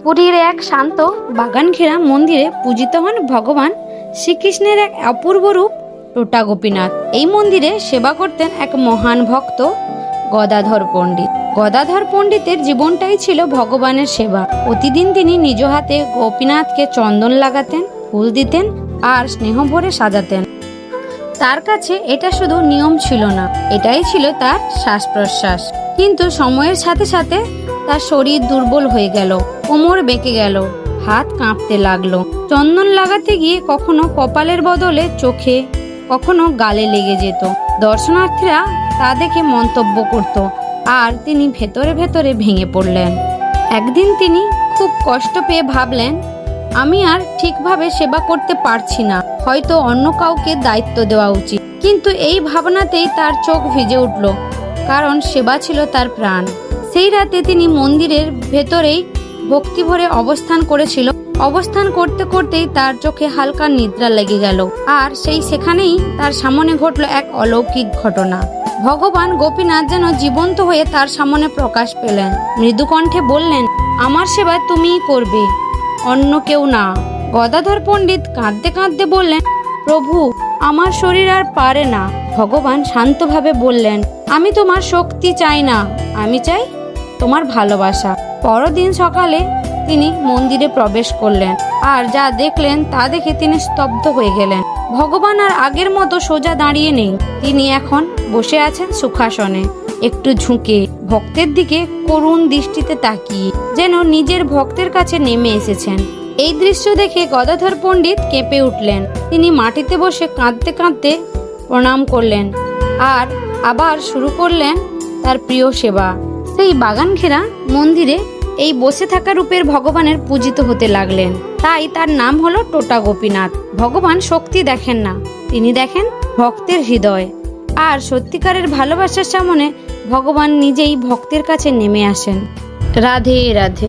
পুরীর এক শান্ত বাগান ঘেরা মন্দিরে পূজিত হন ভগবান শ্রীকৃষ্ণের এক অপূর্ব রূপ টোটা গোপীনাথ। এই মন্দিরে সেবা করতেন এক মহান ভক্ত গদাধর পণ্ডিত। গদাধর পণ্ডিতের জীবনটাই ছিল ভগবানের সেবা। প্রতিদিন তিনি নিজ হাতে গোপীনাথকে চন্দন লাগাতেন, ফুল দিতেন আর স্নেহ ভরে সাজাতেন। তার কাছে এটা শুধু নিয়ম ছিল না, এটাই ছিল তার শ্বাস প্রশ্বাস। কিন্তু সময়ের সাথে সাথে তার শরীর দুর্বল হয়ে গেল, কোমর বেঁকে গেল, হাত কাঁপতে লাগলো। চন্দন লাগাতে গিয়ে কখনো কপালের বদলে চোখে, কখনো গালে লেগে যেত। দর্শনার্থীরা তা দেখে মন্তব্য করত আর তিনি ভেতরে ভেতরে ভেঙে পড়লেন। একদিন তিনি খুব কষ্ট পেয়ে ভাবলেন, আমি আর ঠিকভাবে সেবা করতে পারছি না, হয়তো অন্য কাউকে দায়িত্ব দেওয়া উচিত। কিন্তু এই ভাবনাতেই তার চোখ ভিজে উঠল, কারণ সেবা ছিল তার প্রাণ। সেই রাতে তিনি মন্দিরের ভেতরেই ভক্তি ভরে অবস্থান করেছিল। অবস্থান করতে করতেই তার চোখে হালকা নিদ্রা লেগে গেল, আর সেখানেই তার সামনে ঘটল এক অলৌকিক ঘটনা। ভগবান গোপীনাথ যেন জীবন্ত হয়ে তার সামনে প্রকাশ পেলেন। মৃদু কণ্ঠে বললেন, আমার সেবা তুমিই করবে, অন্য কেউ না। গদাধর পণ্ডিত কাঁদতে কাঁদতে বললেন, প্রভু, আমার শরীর আর পারে না। ভগবান শান্তভাবে বললেন, আমি তোমার শক্তি চাই না, আমি চাই তোমার ভালোবাসা। পরদিন সকালে তিনি মন্দিরে প্রবেশ করলেন, আর যা দেখলেন তা দেখে তিনি স্তব্ধ হয়ে গেলেন। ভগবান আর আগের মতো সোজা দাঁড়িয়ে নেই, তিনি এখন বসে আছেন সুখাসনে, একটু ঝুঁকে, ভক্তের দিকে করুণ দৃষ্টিতে তাকিয়ে, যেন নিজের ভক্তের কাছে নেমে এসেছেন। এই দৃশ্য দেখে গদাধর পণ্ডিত কেঁপে উঠলেন। তিনি মাটিতে বসে কাঁদতে কাঁদতে প্রণাম করলেন আর আবার শুরু করলেন তার প্রিয় সেবা। সেই বাগান ঘেরা মন্দিরে এই বসে থাকা রূপের ভগবানের পূজিত হতে লাগলেন। তাই তার নাম হলো টোটা গোপীনাথ। ভগবান শক্তি দেখেন না, তিনি দেখেন ভক্তের হৃদয়। আর সত্যিকারের ভালোবাসার সামনে ভগবান নিজেই ভক্তের কাছে নেমে আসেন। রাধে রাধে।